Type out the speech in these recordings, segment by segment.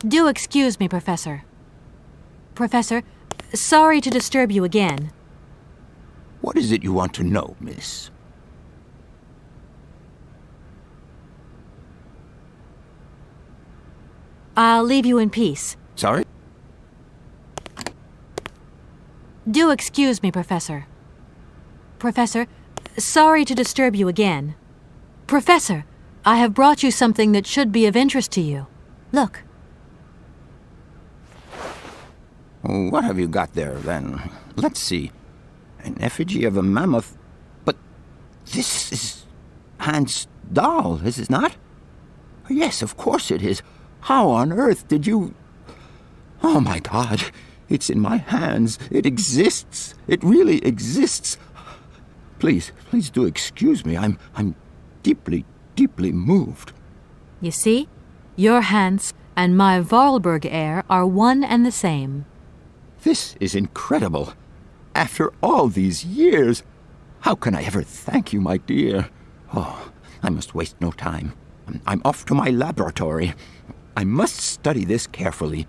Do excuse me, Professor. Professor, sorry to disturb you again. What is it you want to know, miss? I'll leave you in peace. Sorry? Do excuse me, Professor. Professor, sorry to disturb you again. Professor, I have brought you something that should be of interest to you. Look. What have you got there, then? Let's see. An effigy of a mammoth. But this is Hans' doll, is it not? Yes, of course it is. How on earth did you... Oh, my God. It's in my hands. It exists. It really exists. Please do excuse me. I'm deeply, deeply moved. You see? Your Hans and my Vorarlberg heir are one and the same. This is incredible. After all these years, how can I ever thank you, my dear? Oh, I must waste no time. I'm off to my laboratory. I must study this carefully.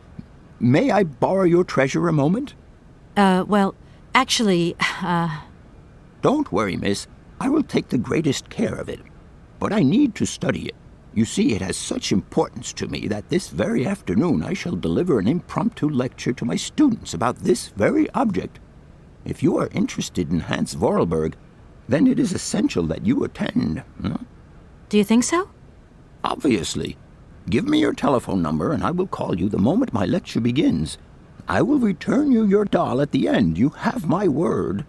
May I borrow your treasure a moment? Well, actually, Don't worry, miss. I will take the greatest care of it. But I need to study it. You see, it has such importance to me that this very afternoon I shall deliver an impromptu lecture to my students about this very object. If you are interested in Hans Vorarlberg, then it is essential that you attend. Do you think so? Obviously. Give me your telephone number and I will call you the moment my lecture begins. I will return you your doll at the end. You have my word.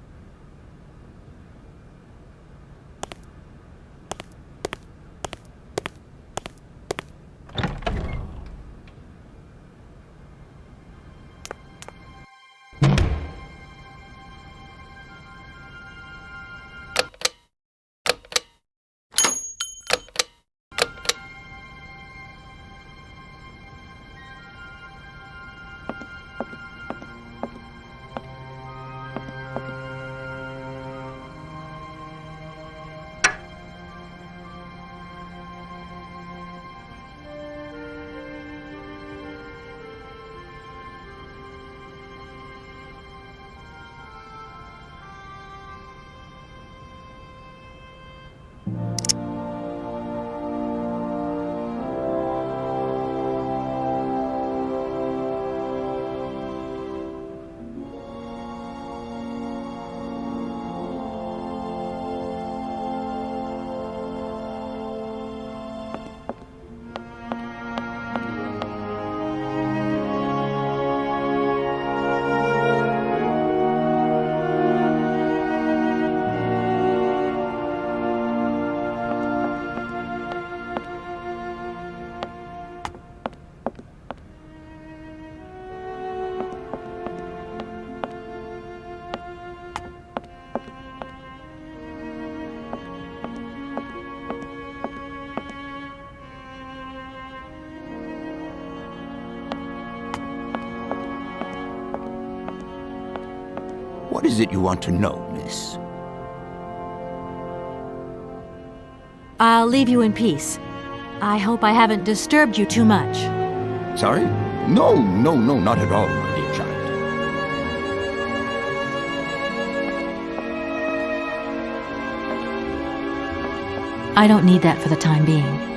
What is it you want to know, miss? I'll leave you in peace. I hope I haven't disturbed you too much. Sorry? No, not at all, my dear child. I don't need that for the time being.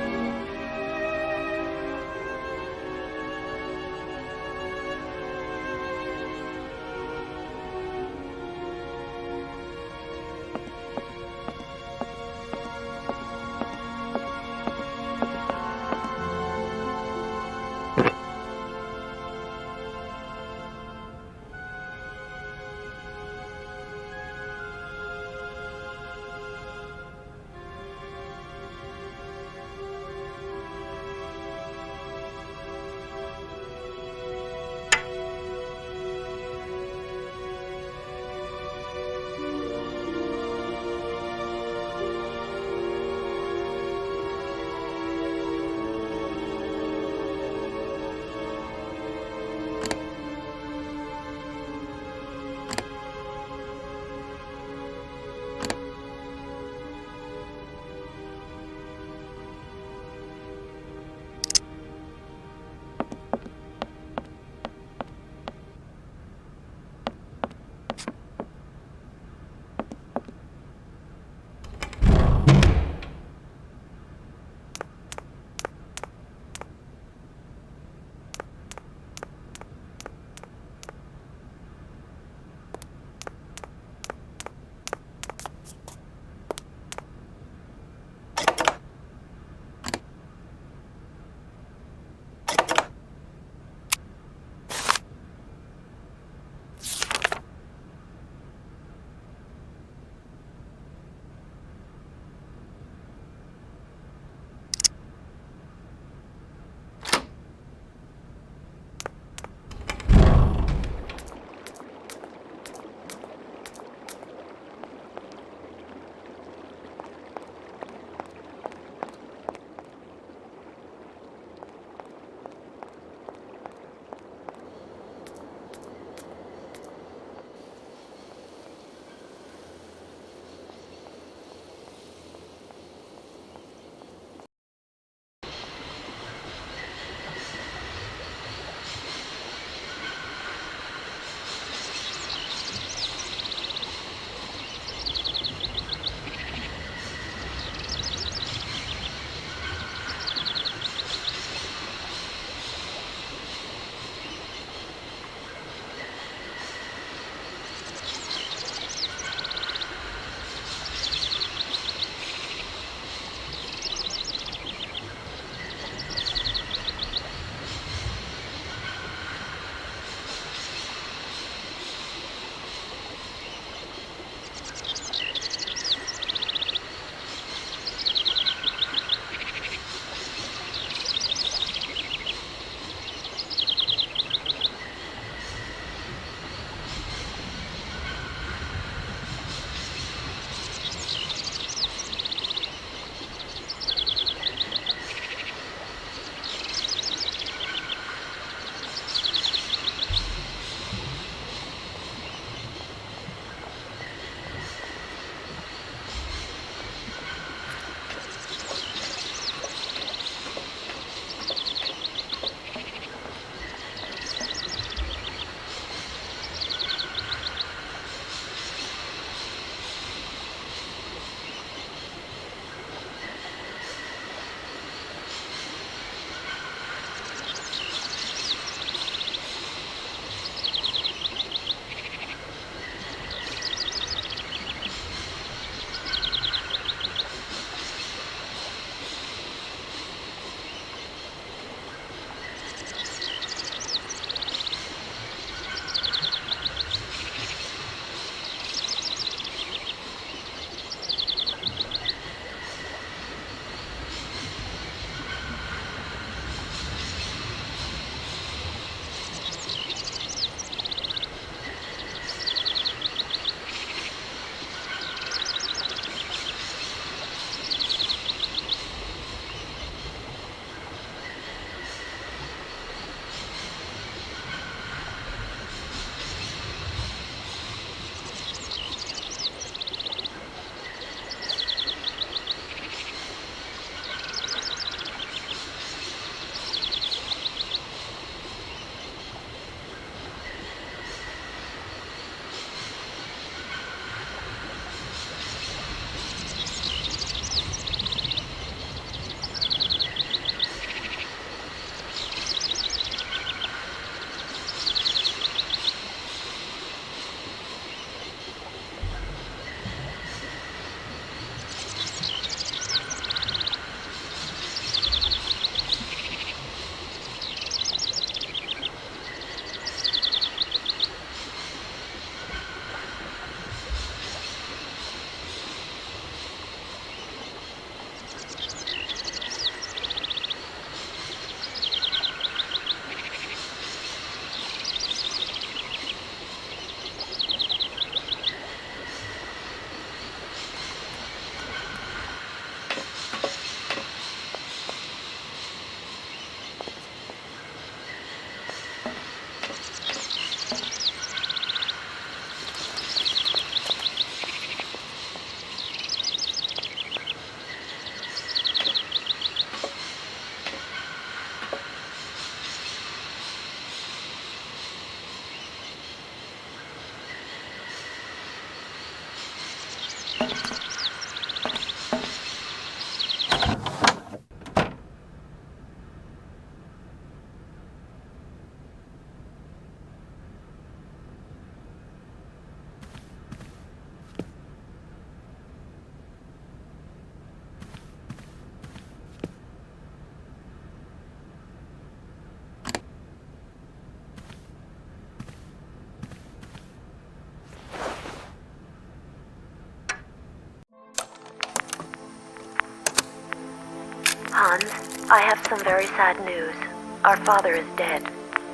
I have some very sad news. Our father is dead.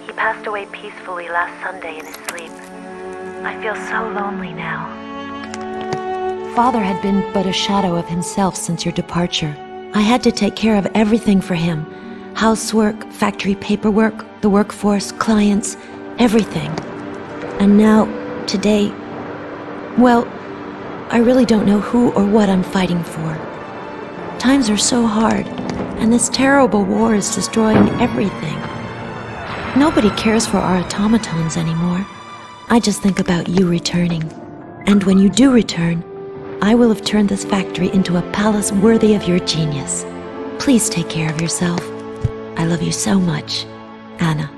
He passed away peacefully last Sunday in his sleep. I feel so lonely now. Father had been but a shadow of himself since your departure. I had to take care of everything for him. Housework, factory paperwork, the workforce, clients, everything. And now, today, well, I really don't know who or what I'm fighting for. Times are so hard, and this terrible war is destroying everything. Nobody cares for our automatons anymore. I just think about you returning. And when you do return, I will have turned this factory into a palace worthy of your genius. Please take care of yourself. I love you so much, Anna.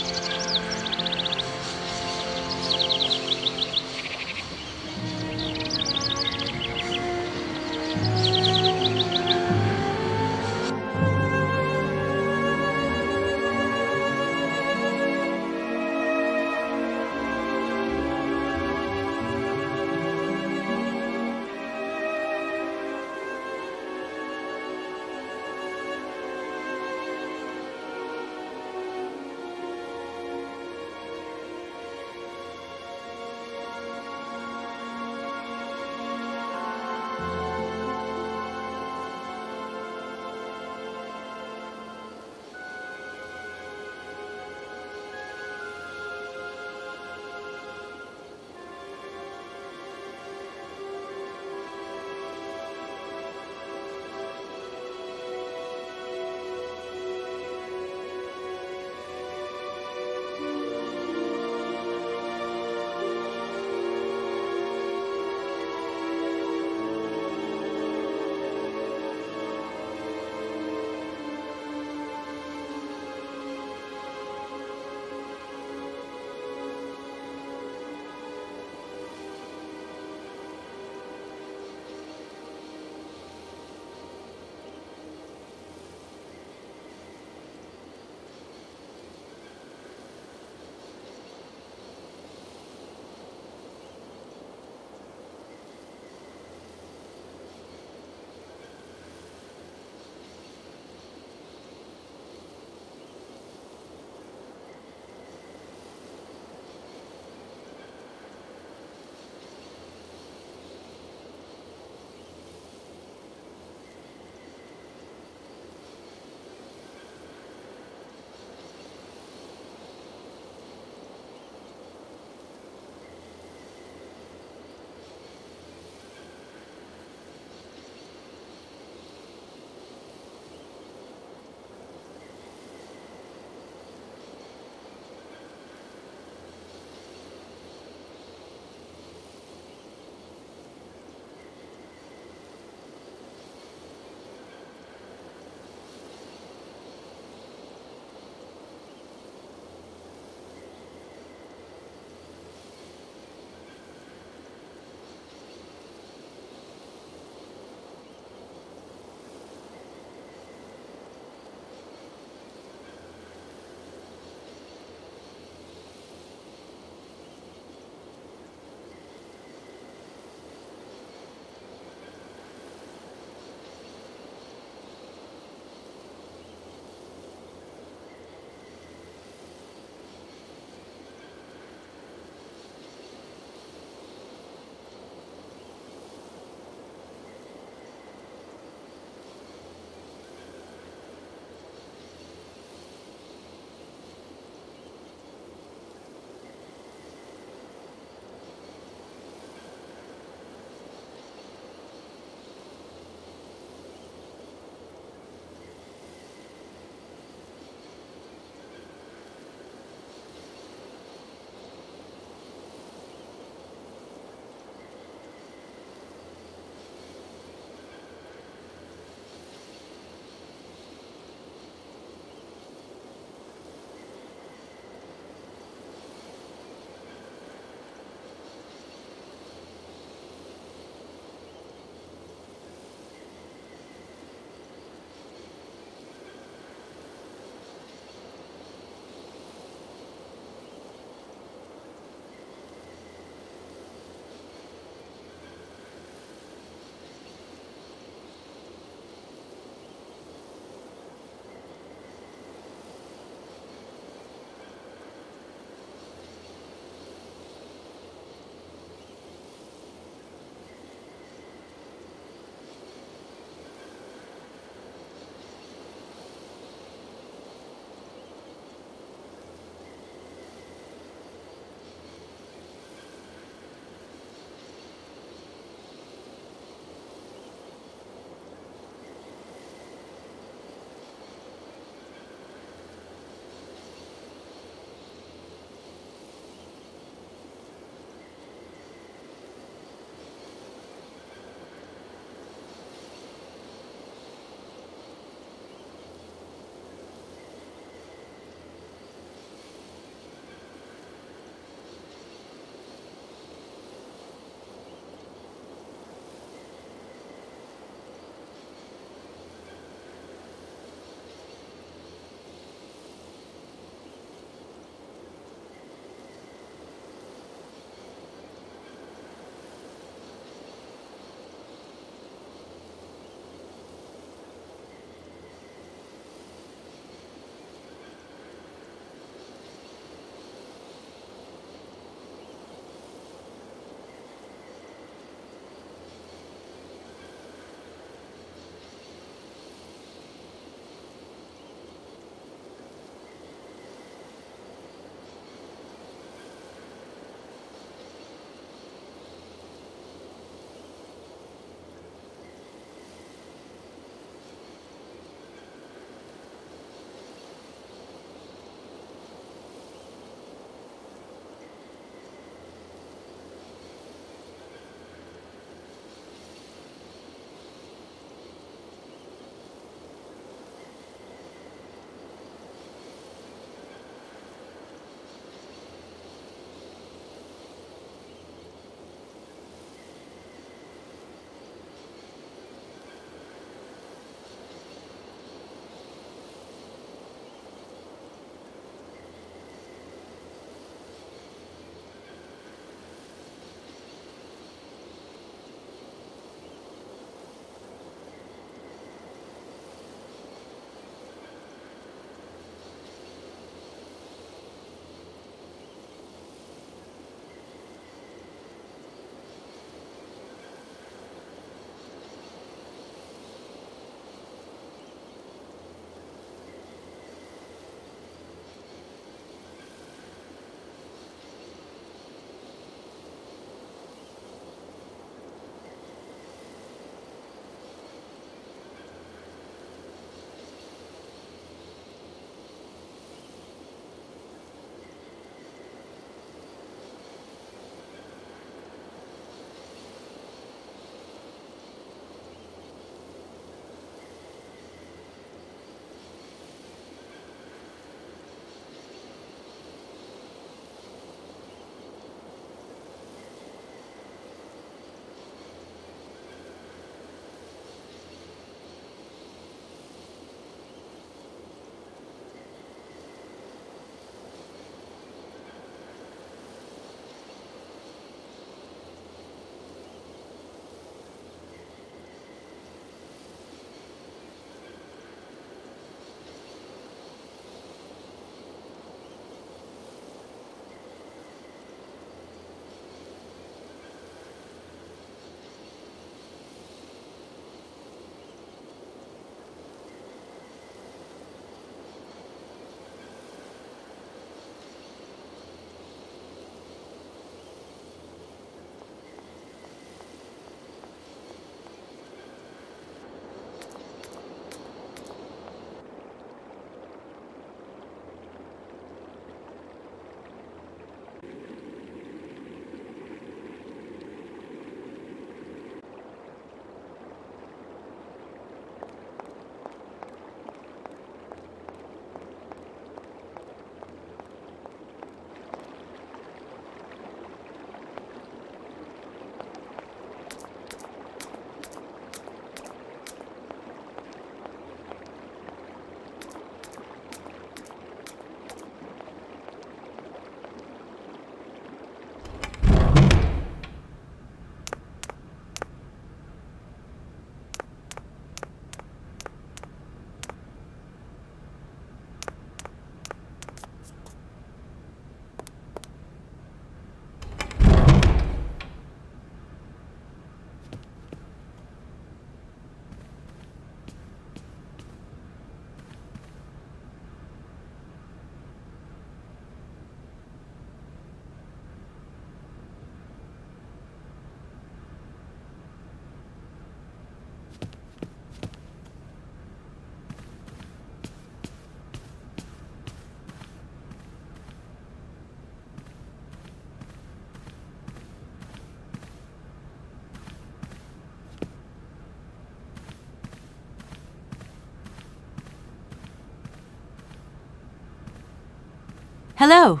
Hello.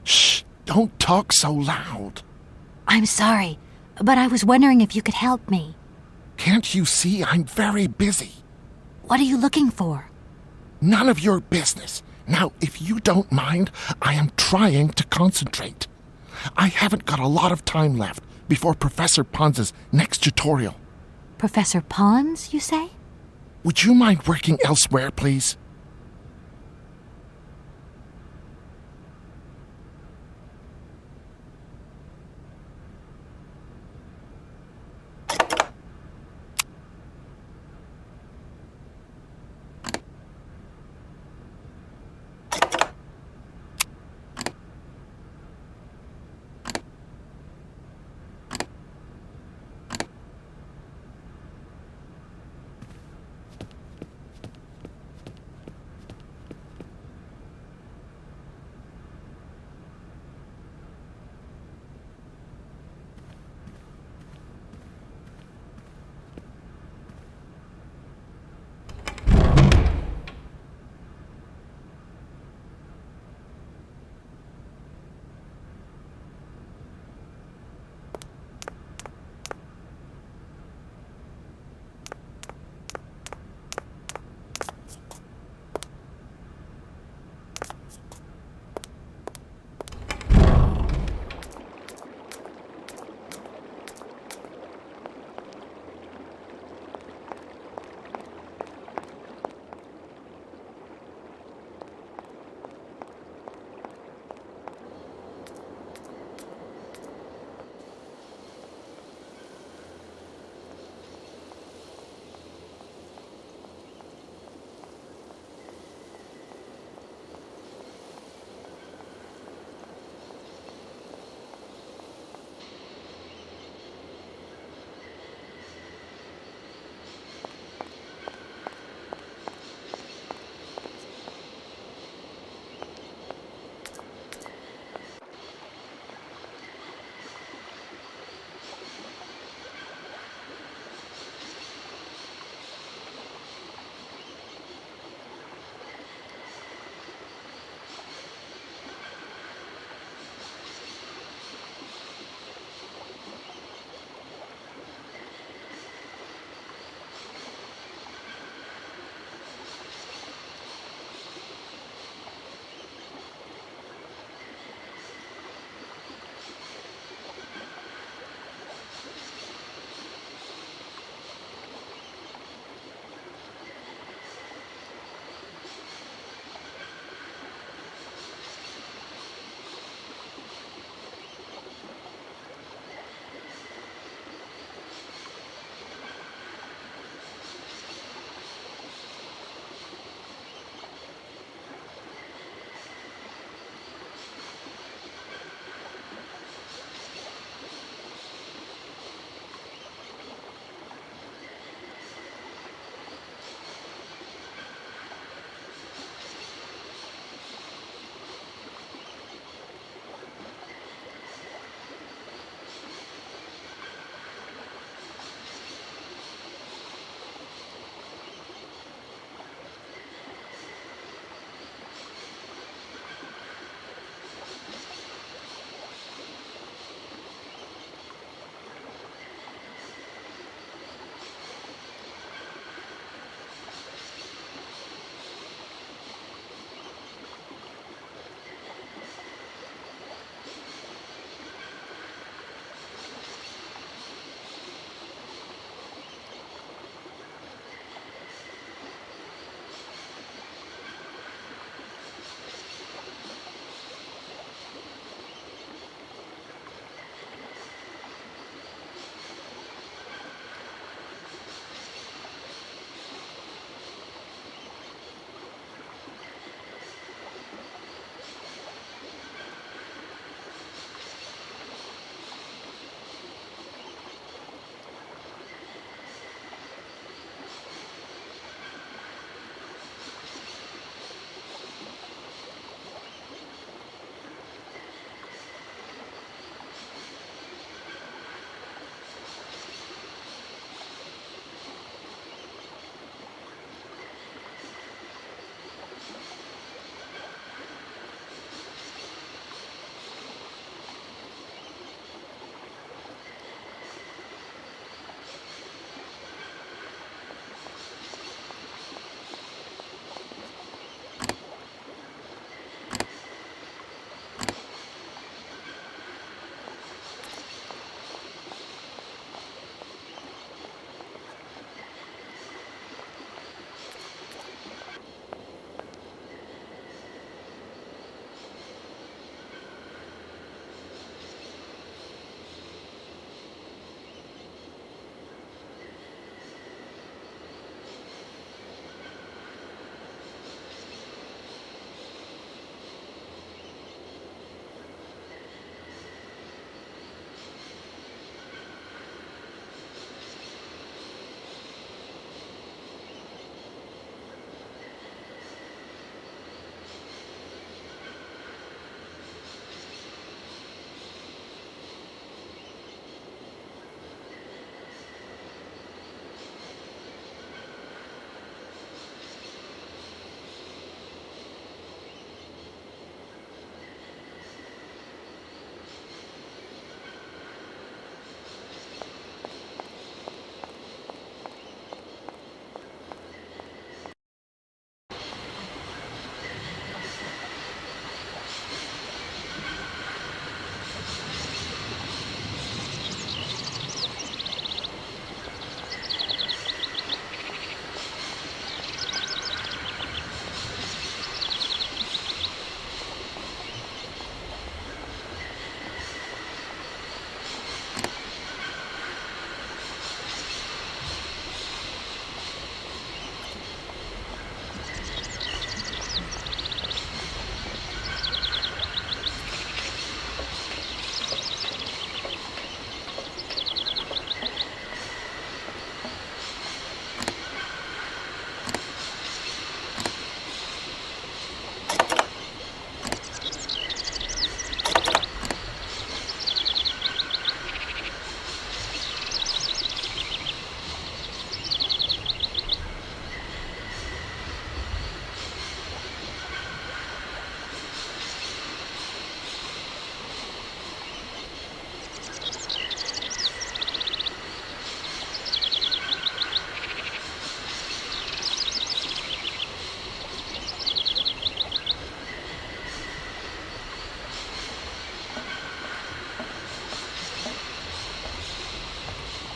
Shh! Don't talk so loud. I'm sorry, but I was wondering if you could help me. Can't you see I'm very busy? What are you looking for? None of your business. Now, if you don't mind, I am trying to concentrate. I haven't got a lot of time left before Professor Pons's next tutorial. Professor Pons, you say? Would you mind working elsewhere, please?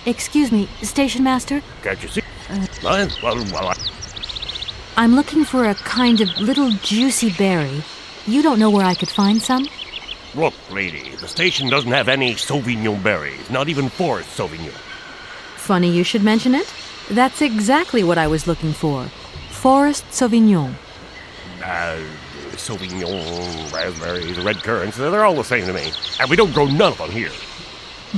Excuse me, station master? Can't you see? I'm looking for a kind of little juicy berry. You don't know where I could find some? Look, lady, the station doesn't have any Sauvignon berries, not even Forest Sauvignon. Funny you should mention it. That's exactly what I was looking for. Forest Sauvignon. Sauvignon, raspberries, red currants, they're all the same to me. And we don't grow none of them here.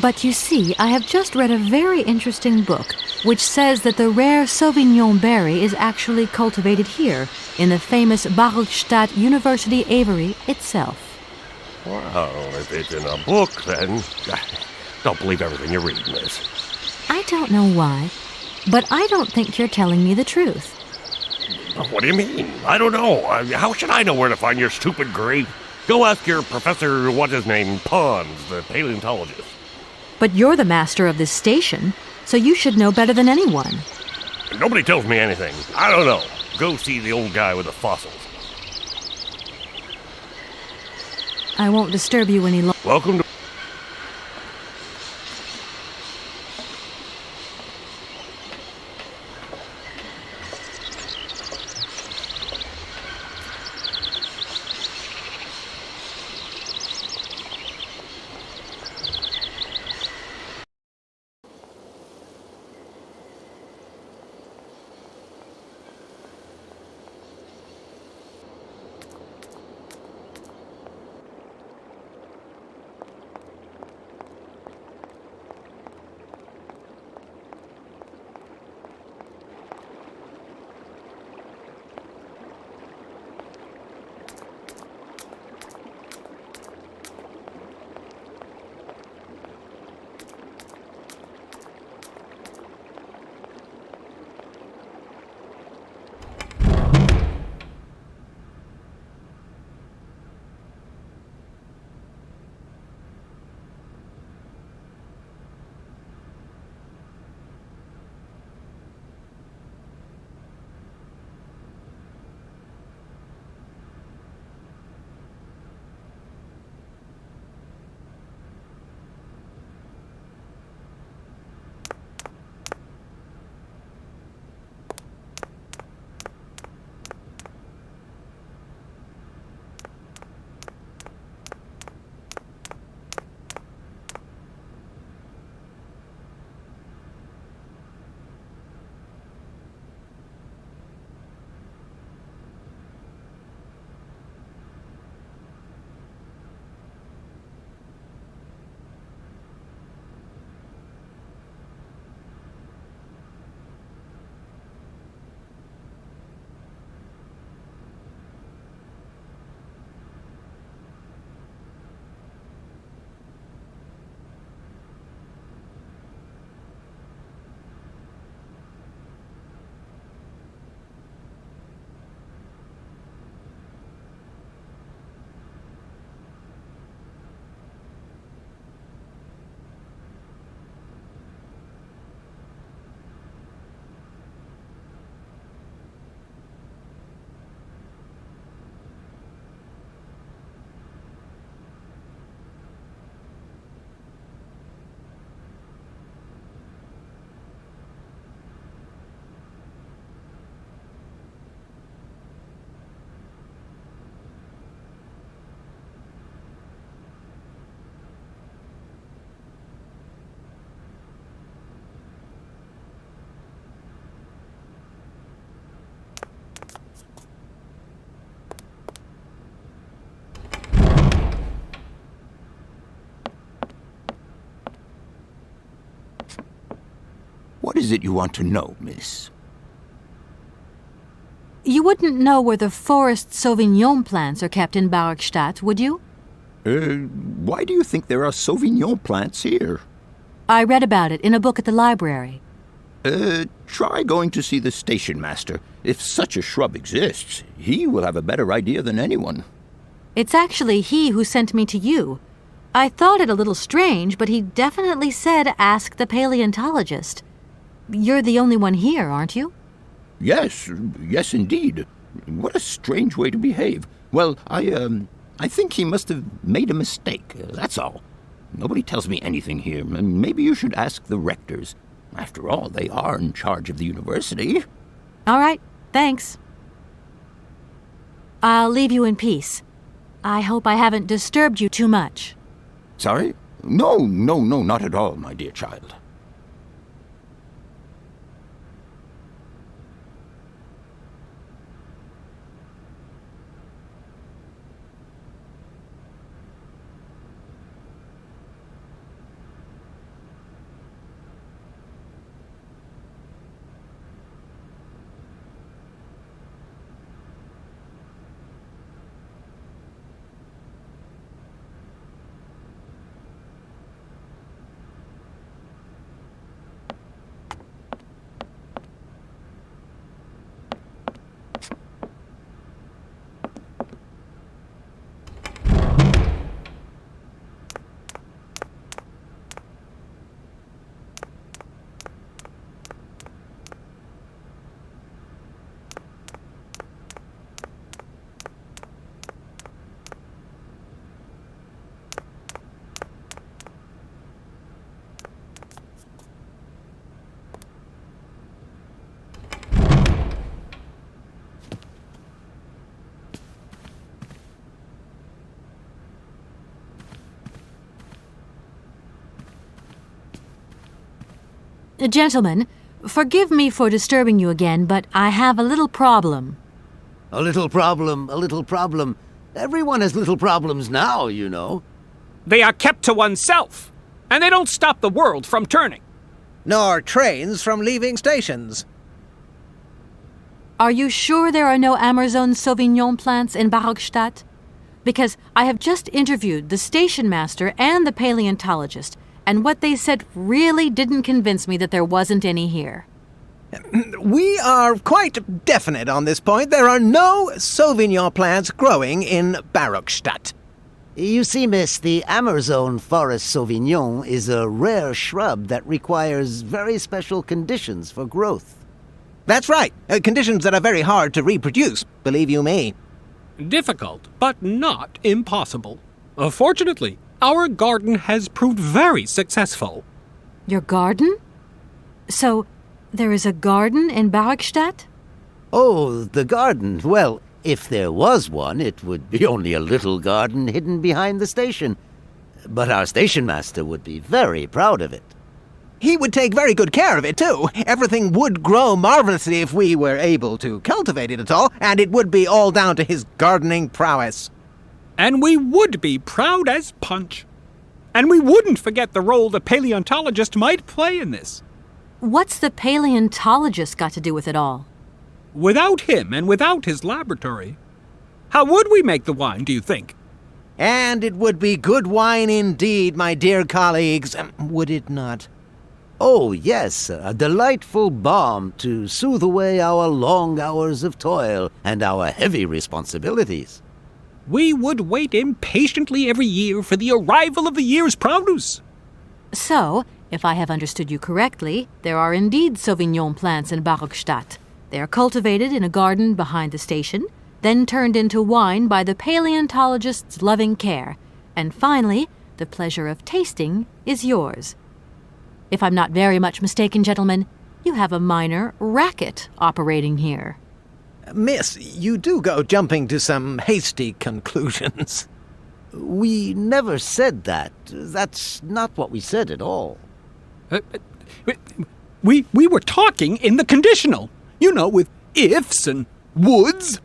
But you see, I have just read a very interesting book which says that the rare Sauvignon berry is actually cultivated here in the famous Barlstadt University aviary itself. Well, if it's in a book, then don't believe everything you read, miss. I don't know why, but I don't think you're telling me the truth. What do you mean? I don't know. How should I know where to find your stupid grape? Go ask your Professor, what's-his-name, Pons, the paleontologist. But you're the master of this station, so you should know better than anyone. Nobody tells me anything. I don't know. Go see the old guy with the fossils. I won't disturb you any longer. Welcome to... What is it you want to know, miss? You wouldn't know where the Forest Sauvignon plants are kept in Barkstadt, would you? Why do you think there are Sauvignon plants here? I read about it in a book at the library. Try going to see the station master. If such a shrub exists, he will have a better idea than anyone. It's actually he who sent me to you. I thought it a little strange, but he definitely said ask the paleontologist. You're the only one here, aren't you? Yes indeed. What a strange way to behave. Well, I think he must have made a mistake, that's all. Nobody tells me anything here. Maybe you should ask the rectors. After all, they are in charge of the university. All right, thanks. I'll leave you in peace. I hope I haven't disturbed you too much. Sorry? No, not at all, my dear child. Gentlemen, forgive me for disturbing you again, but I have a little problem. A little problem. Everyone has little problems now, you know. They are kept to oneself, and they don't stop the world from turning. Nor trains from leaving stations. Are you sure there are no Amazon Sauvignon plants in Barockstadt? Because I have just interviewed the station master and the paleontologist, and what they said really didn't convince me that there wasn't any here. We are quite definite on this point. There are no Sauvignon plants growing in Barockstadt. You see, miss, the Amazon Forest Sauvignon is a rare shrub that requires very special conditions for growth. That's right. Conditions that are very hard to reproduce, believe you me. Difficult, but not impossible. Fortunately, our garden has proved very successful. Your garden? So, there is a garden in Barockstadt? Oh, the garden. Well, if there was one, it would be only a little garden hidden behind the station. But our station master would be very proud of it. He would take very good care of it, too. Everything would grow marvelously if we were able to cultivate it at all, and it would be all down to his gardening prowess. And we would be proud as punch. And we wouldn't forget the role the paleontologist might play in this. What's the paleontologist got to do with it all? Without him and without his laboratory, how would we make the wine, do you think? And it would be good wine indeed, my dear colleagues, would it not? Oh, yes, a delightful balm to soothe away our long hours of toil and our heavy responsibilities. We would wait impatiently every year for the arrival of the year's produce. So, if I have understood you correctly, there are indeed Sauvignon plants in Barockstadt. They are cultivated in a garden behind the station, then turned into wine by the paleontologist's loving care, and finally, the pleasure of tasting is yours. If I'm not very much mistaken, gentlemen, you have a minor racket operating here. Miss, you do go jumping to some hasty conclusions. We never said that. That's not what we said at all. We were talking in the conditional, you know, with ifs and woulds.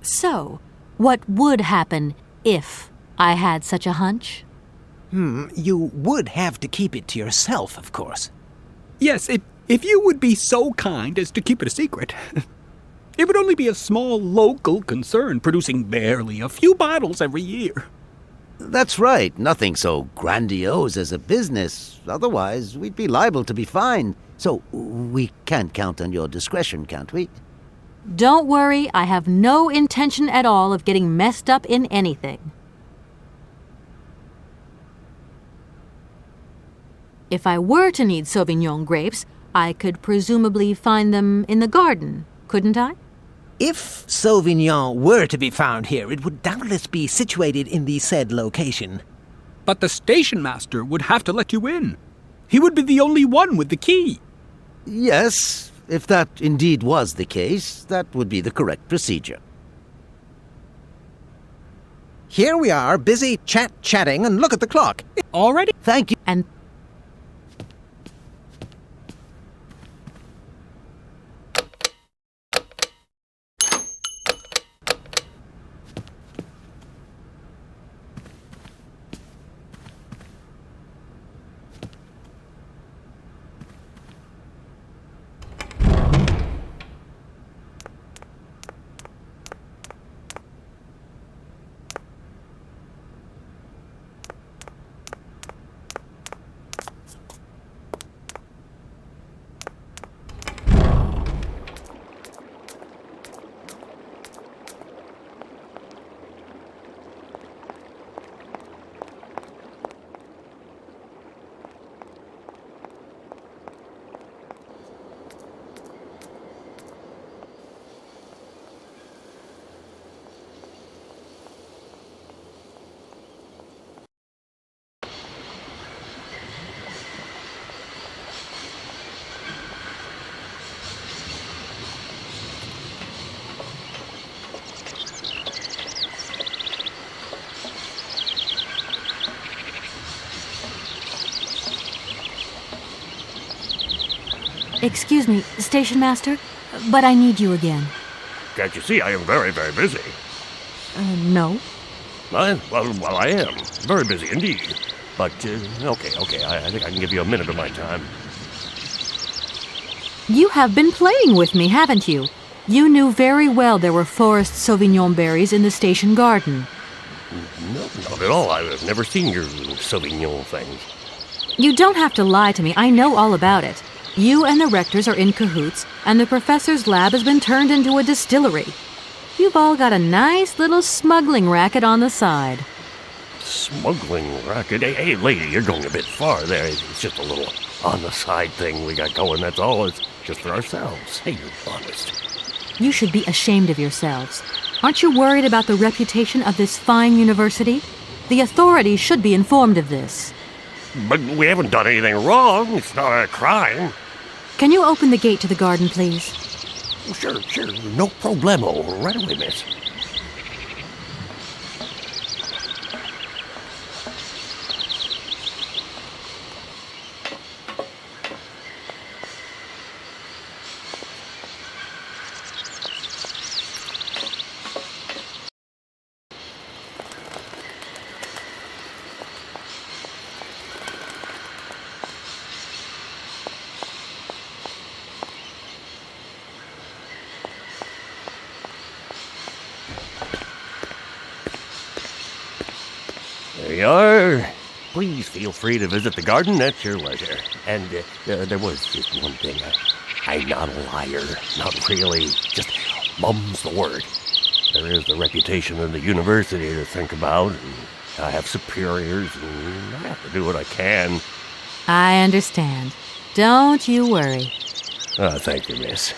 So, what would happen if I had such a hunch? You would have to keep it to yourself, of course. Yes, if you would be so kind as to keep it a secret. It would only be a small local concern, producing barely a few bottles every year. That's right. Nothing so grandiose as a business. Otherwise, we'd be liable to be fined. So we can't count on your discretion, can't we? Don't worry, I have no intention at all of getting messed up in anything. If I were to need Sauvignon grapes, I could presumably find them in the garden, couldn't I? If Sauvignon were to be found here, it would doubtless be situated in the said location. But the station master would have to let you in. He would be the only one with the key. Yes, if that indeed was the case, that would be the correct procedure. Here we are, busy chatting, and look at the clock. Already? Thank you. And excuse me, Station Master, but I need you again. Can't you see I am very, very busy? No. Well, I am. Very busy indeed. But, okay, I think I can give you a minute of my time. You have been playing with me, haven't you? You knew very well there were forest Sauvignon berries in the station garden. No, not at all. I've never seen your Sauvignon things. You don't have to lie to me. I know all about it. You and the rectors are in cahoots, and the professor's lab has been turned into a distillery. You've all got a nice little smuggling racket on the side. Smuggling racket? Hey, lady, you're going a bit far there. It's just a little on-the-side thing we got going, that's all. It's just for ourselves. Hey, you're honest. You should be ashamed of yourselves. Aren't you worried about the reputation of this fine university? The authorities should be informed of this. But we haven't done anything wrong. It's not a crime. Can you open the gate to the garden, please? Sure. No problemo. Right away, miss. There you are. Please feel free to visit the garden at your leisure. And there was just one thing. I'm not a liar. Not really. Just mum's the word. There is the reputation of the university to think about. And I have superiors, and I have to do what I can. I understand. Don't you worry. Thank you, miss.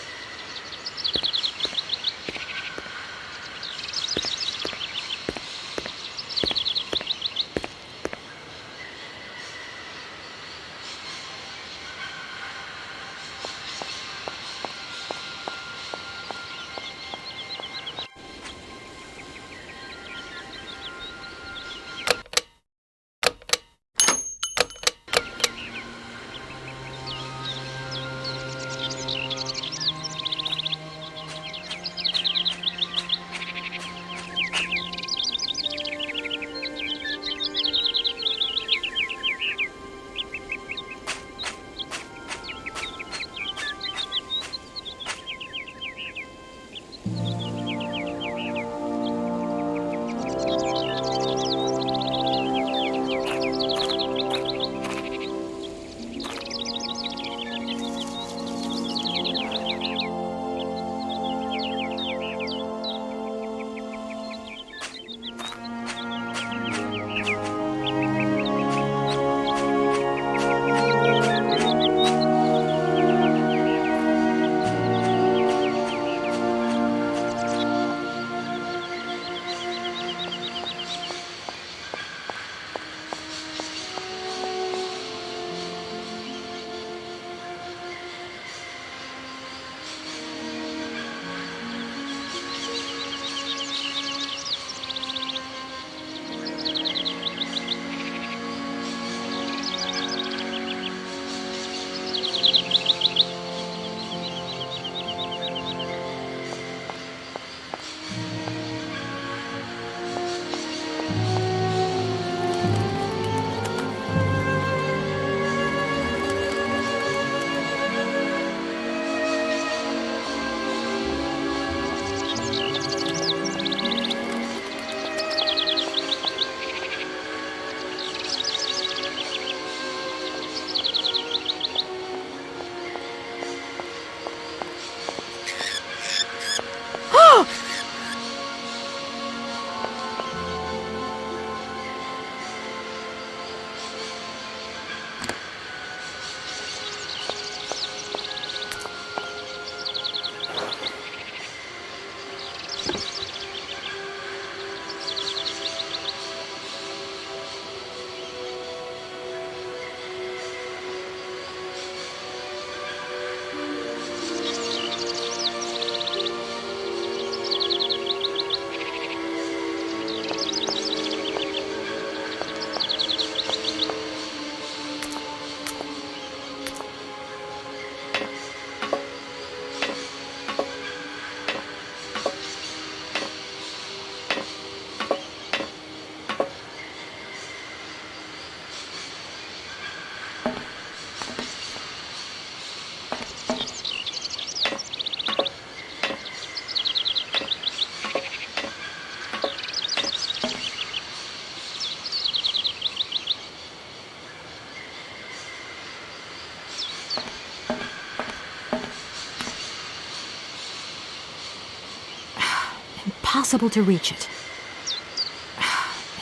impossible to reach it.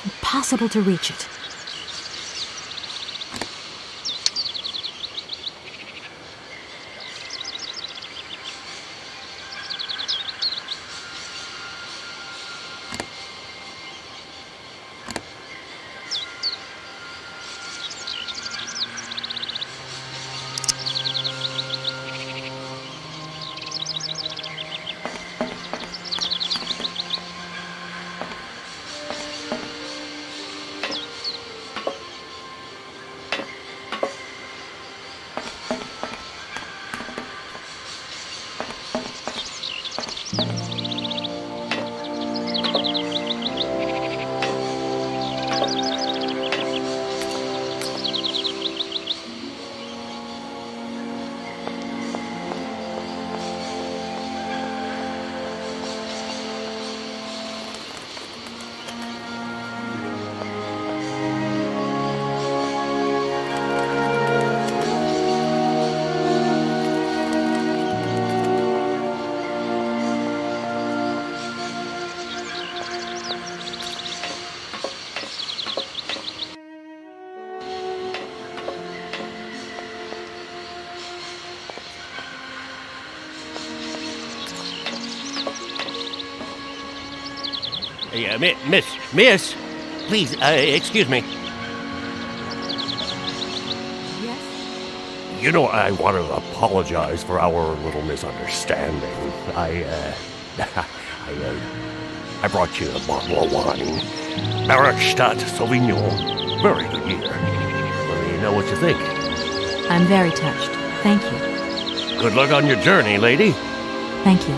Impossible to reach it. Hey, miss, please, excuse me. Yes? You know, I want to apologize for our little misunderstanding. I brought you a bottle of wine. Barakstadt Sauvignon. Very good year. Let me know what you think. I'm very touched. Thank you. Good luck on your journey, lady. Thank you.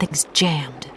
thing's jammed.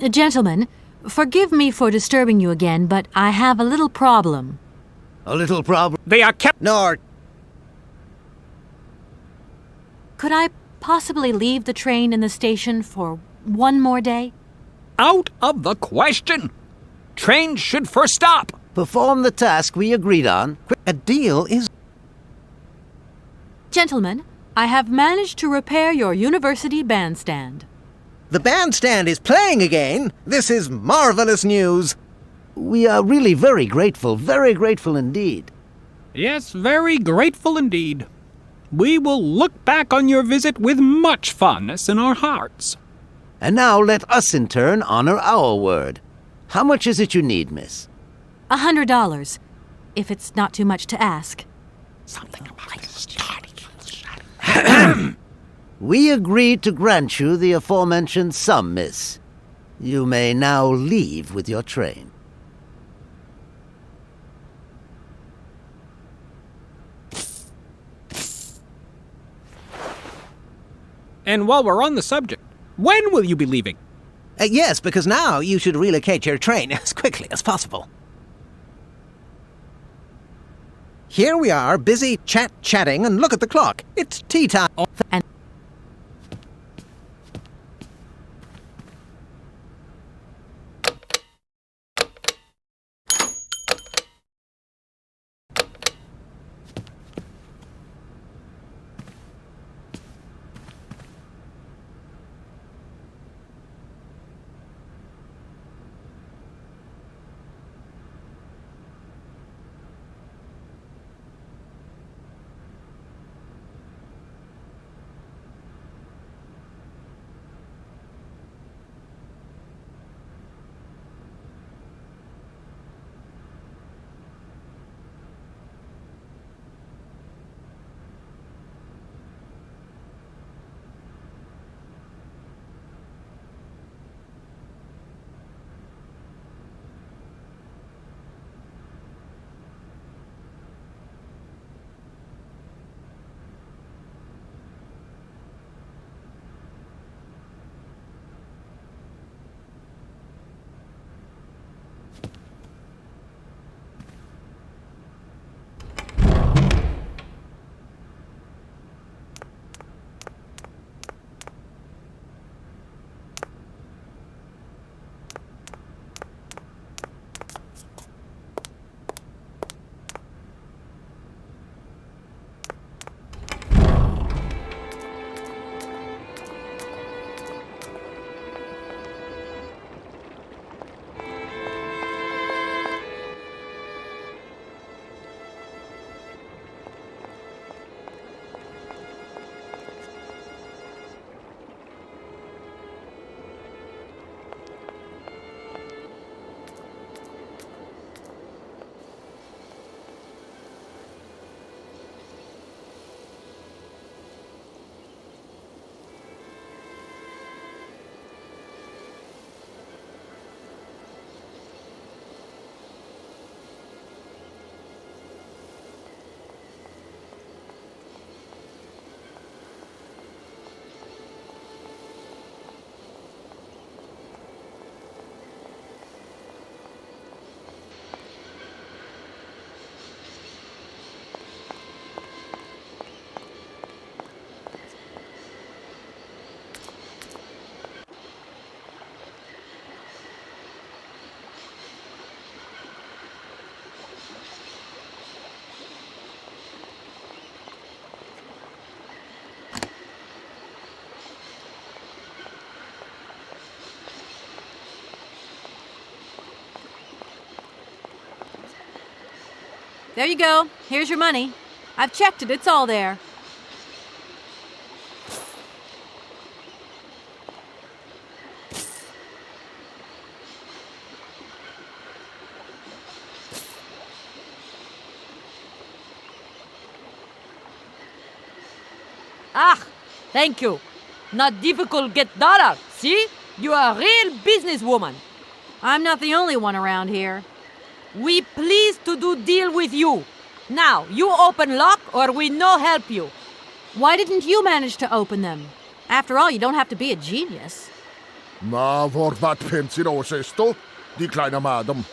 Gentlemen, forgive me for disturbing you again, but I have a little problem. A little problem? They are kept Nor Could I possibly leave the train in the station for one more day? out of the question. Trains should first stop. Perform the task we agreed on. a deal is... Gentlemen, I have managed to repair your university bandstand. The bandstand is playing again. This is marvelous news. We are really very grateful indeed. Yes, very grateful indeed. We will look back on your visit with much fondness in our hearts. And now let us in turn honor our word. How much is it you need, miss? $100, if it's not too much to ask. We agreed to grant you the aforementioned sum, miss. You may now leave with your train. And while we're on the subject, when will you be leaving? Yes, because now you should relocate your train as quickly as possible. Here we are, busy chatting, and look at the clock. It's tea time. And There you go. Here's your money. I've checked it. It's all there. Ah, thank you. Not difficult get dollar. See? You are a real businesswoman. I'm not the only one around here. We pleased to do deal with you. Now, you open lock or we no help you. Why didn't you manage to open them? After all, you don't have to be a genius. Ma vad pensinos esto? Di kleine madam.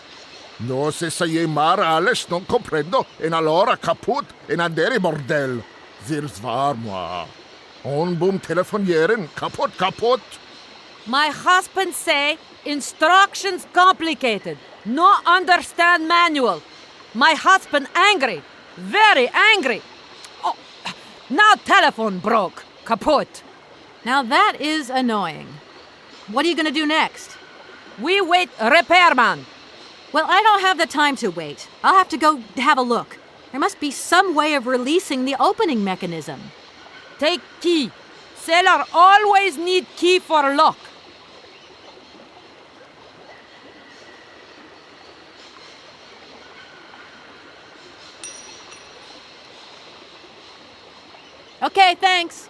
No se sei mar alles non comprendo en allora kaput en andere bordel. Zirs var moi. On boom telefonieren kaput. My husband say instructions complicated. No understand manual. My husband angry. Very angry. Oh, now telephone broke. Kaput. Now that is annoying. What are you going to do next? We wait repairman. Well, I don't have the time to wait. I'll have to go have a look. There must be some way of releasing the opening mechanism. Take key. Sailor always need key for lock. Okay, thanks.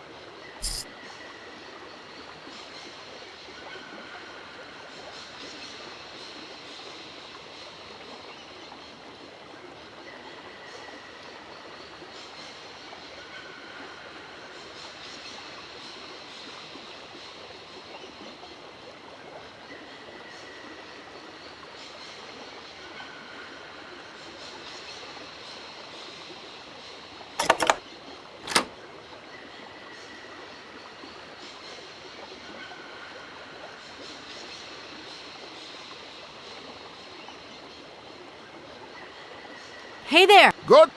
Hey there! Good.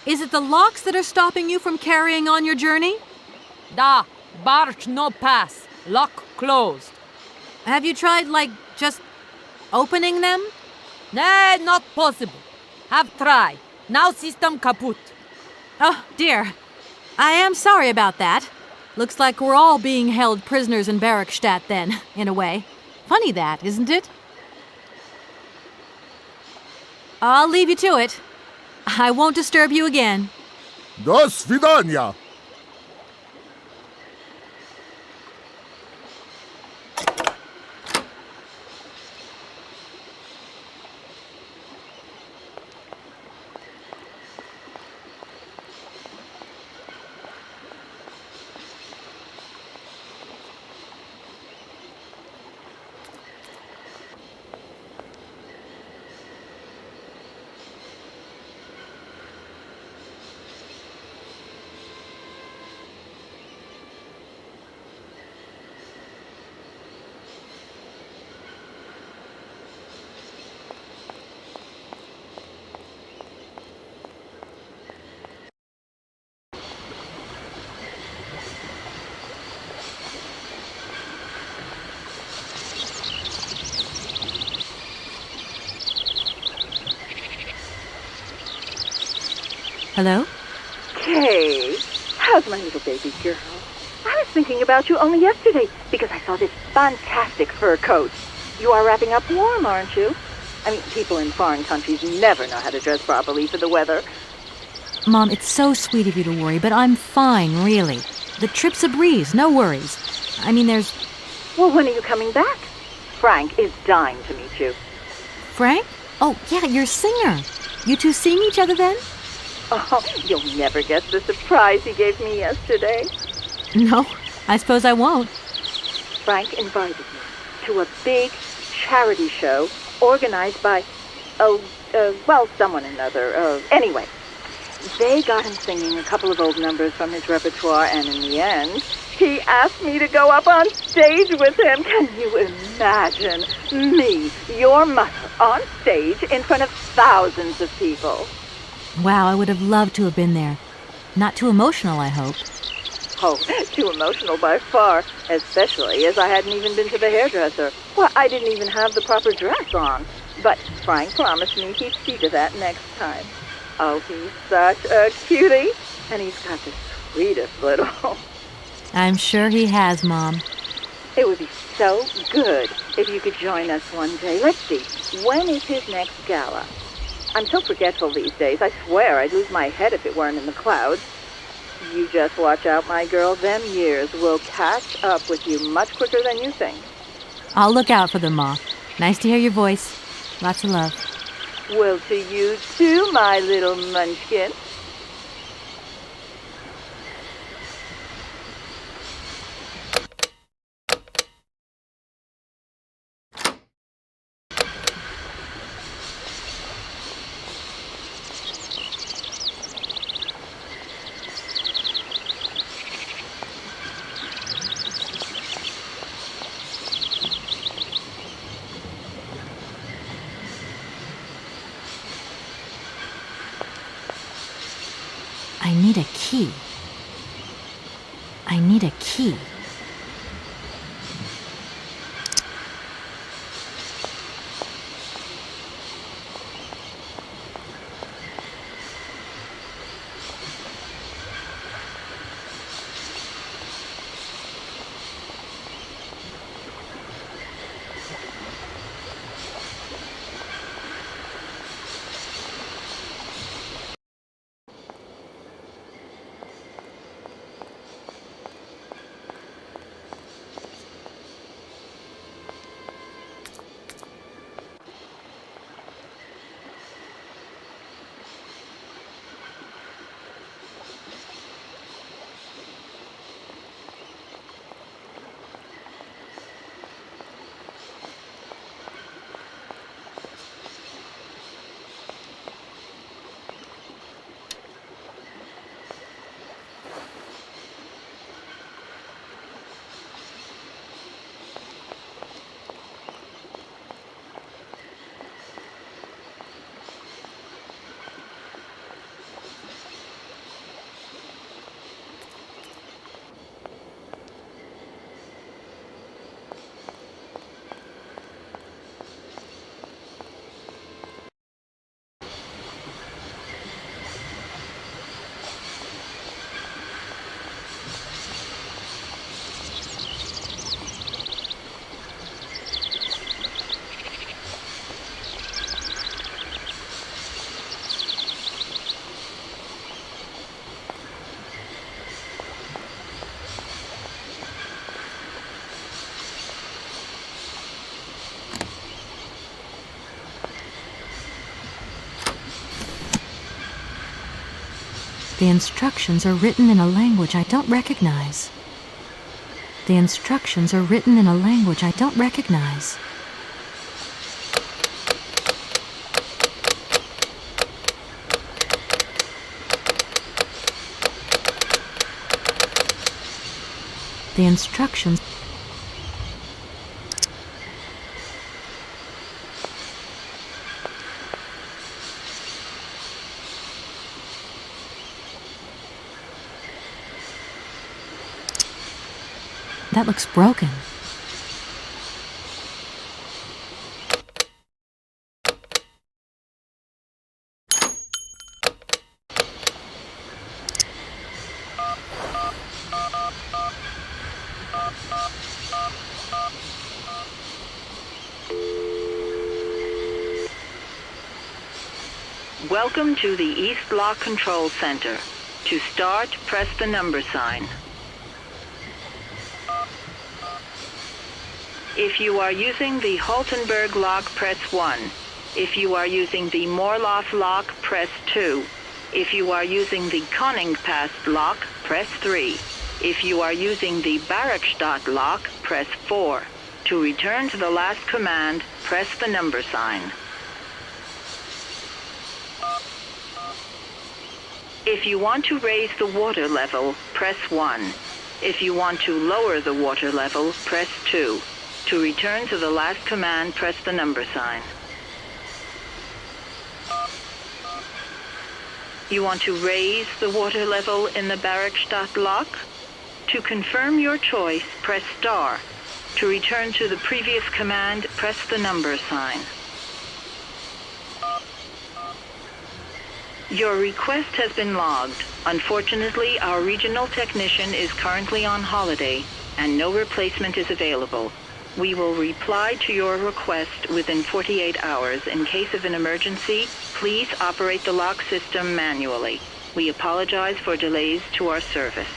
Is it the locks that are stopping you from carrying on your journey? Da, barge no pass. Lock closed. Have you tried, just opening them? Nay, not possible. Have try. Now system kaput. Oh, dear. I am sorry about that. Looks like we're all being held prisoners in Barrackstadt then, in a way. Funny that, isn't it? I'll leave you to it. I won't disturb you again. До свидания. Hello? Kay, how's my little baby girl? I was thinking about you only yesterday because I saw this fantastic fur coat. You are wrapping up warm, aren't you? I mean, people in foreign countries never know how to dress properly for the weather. Mom, it's so sweet of you to worry, but I'm fine, really. The trip's a breeze, no worries. I mean, there's... Well, when are you coming back? Frank is dying to meet you. Frank? Oh, yeah, your singer. You two seeing each other then? Oh, you'll never guess the surprise he gave me yesterday. No, I suppose I won't. Frank invited me to a big charity show organized by, someone or another. Anyway, they got him singing a couple of old numbers from his repertoire, and in the end, he asked me to go up on stage with him. Can you imagine me, your mother, on stage in front of thousands of people? Wow, I would have loved to have been there. Not too emotional, I hope. Oh, too emotional by far, especially as I hadn't even been to the hairdresser. Well, I didn't even have the proper dress on. But Frank promised me he'd see to that next time. Oh, he's such a cutie. And he's got the sweetest little... I'm sure he has, Mom. It would be so good if you could join us one day. Let's see, when is his next gala? I'm so forgetful these days. I swear I'd lose my head if it weren't in the clouds. You just watch out, my girl. Them years will catch up with you much quicker than you think. I'll look out for them, Ma. Nice to hear your voice. Lots of love. Well, to you too, my little munchkin. I need a key. I need a key. The instructions are written in a language I don't recognize. The instructions are written in a language I don't recognize. The instructions... That looks broken. Welcome to the East Block Control Center. To start, press the number sign. If you are using the Haltenberg lock, press 1. If you are using the Morloff lock, press 2. If you are using the Koningpass lock, press 3. If you are using the Barrackstadt lock, press 4. To return to the last command, press the number sign. If you want to raise the water level, press 1. If you want to lower the water level, press 2. To return to the last command, press the number sign. You want to raise the water level in the Barrackstadt lock? To confirm your choice, press star. To return to the previous command, press the number sign. Your request has been logged. Unfortunately, our regional technician is currently on holiday, and no replacement is available. We will reply to your request within 48 hours. In case of an emergency, please operate the lock system manually. We apologize for delays to our service.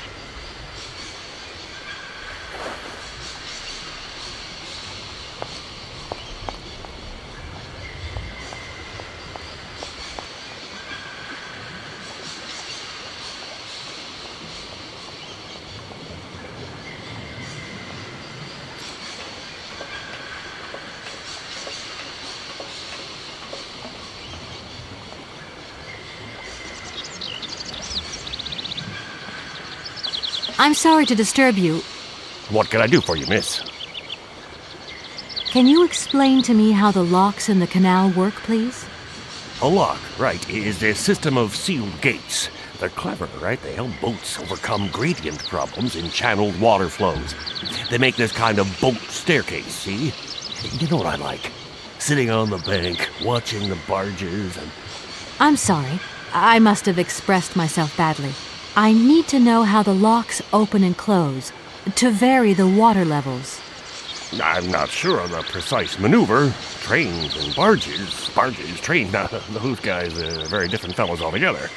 I'm sorry to disturb you. What can I do for you, miss? Can you explain to me how the locks in the canal work, please? A lock, right, is a system of sealed gates. They're clever, right? They help boats overcome gradient problems in channeled water flows. They make this kind of boat staircase, see? You know what I like? Sitting on the bank, watching the barges and... I'm sorry. I must have expressed myself badly. I need to know how the locks open and close, to vary the water levels. I'm not sure on the precise maneuver. Trains and barges, trains, those guys are very different fellows altogether.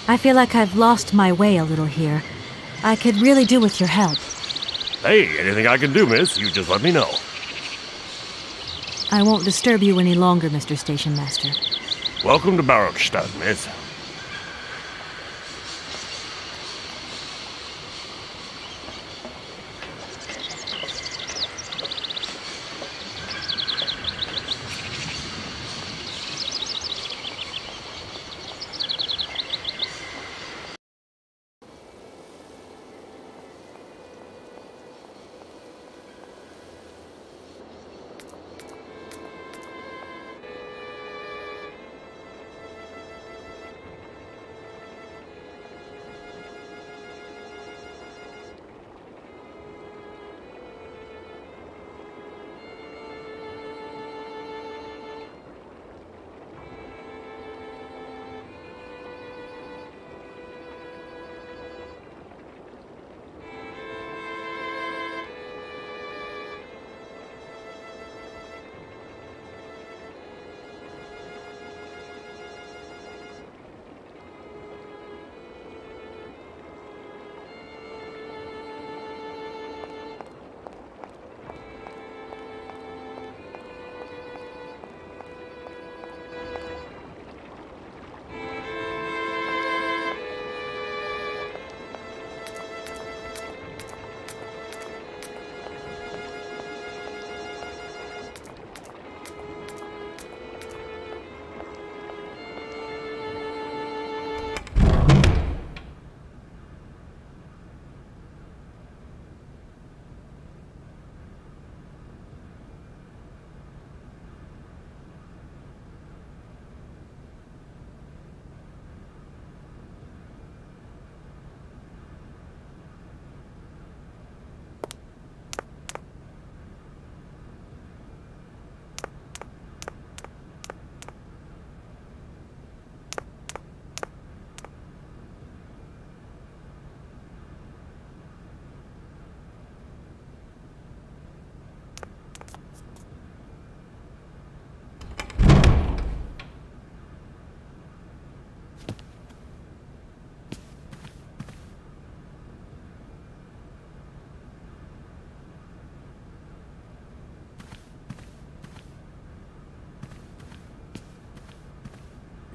I feel like I've lost my way a little here. I could really do with your help. Hey, anything I can do, miss, you just let me know. I won't disturb you any longer, Mr. Station Master. Welcome to Barrockstadt, miss.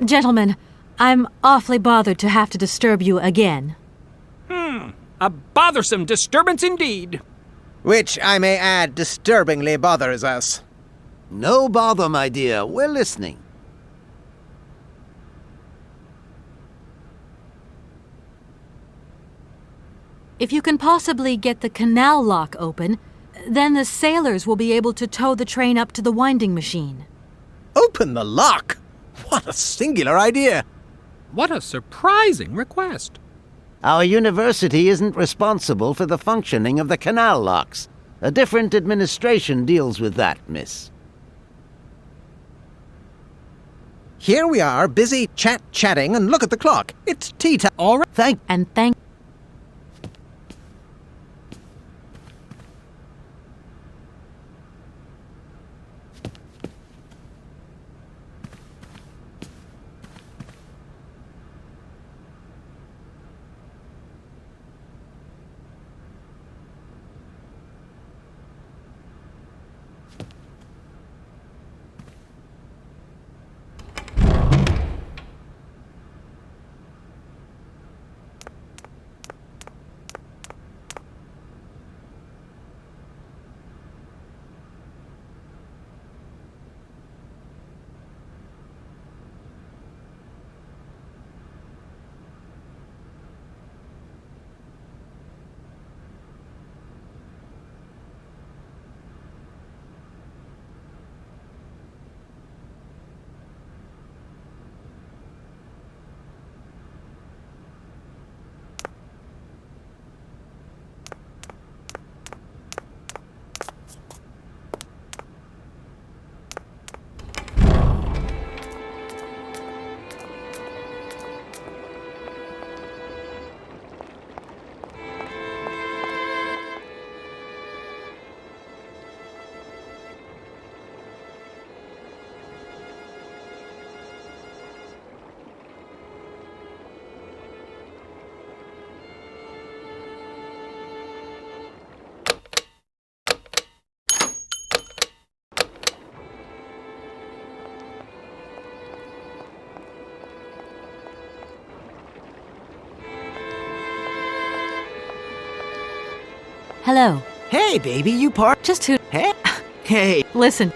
Gentlemen, I'm awfully bothered to have to disturb you again. A bothersome disturbance indeed. Which, I may add, disturbingly bothers us. No bother, my dear. We're listening. If you can possibly get the canal lock open, then the sailors will be able to tow the train up to the winding machine. Open the lock? What a singular idea! What a surprising request. Our university isn't responsible for the functioning of the canal locks. A different administration deals with that, miss. here we are, busy chatting, and look at the clock. It's tea time. All right. Thank... And thank... Hello. Hey, baby, you part... Just who... Hey? Hey. Listen.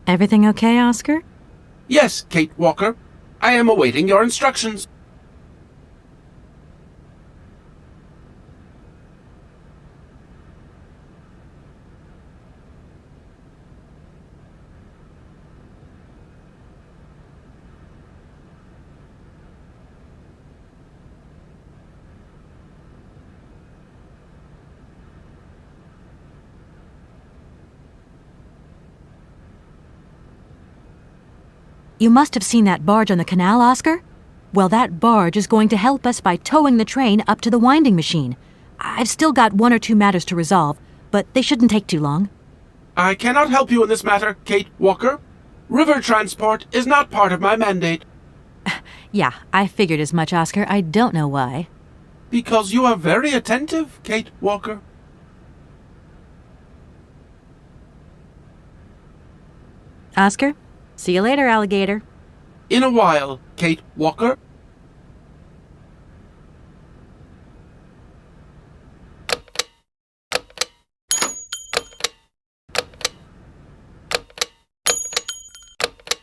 Everything okay, Oscar? Yes, Kate Walker. I am awaiting your instructions. You must have seen that barge on the canal, Oscar? Well, that barge is going to help us by towing the train up to the winding machine. I've still got 1 or 2 matters to resolve, but they shouldn't take too long. I cannot help you in this matter, Kate Walker. River transport is not part of my mandate. Yeah, I figured as much, Oscar. I don't know why. Because you are very attentive, Kate Walker. Oscar, see you later, alligator. In a while, Kate Walker.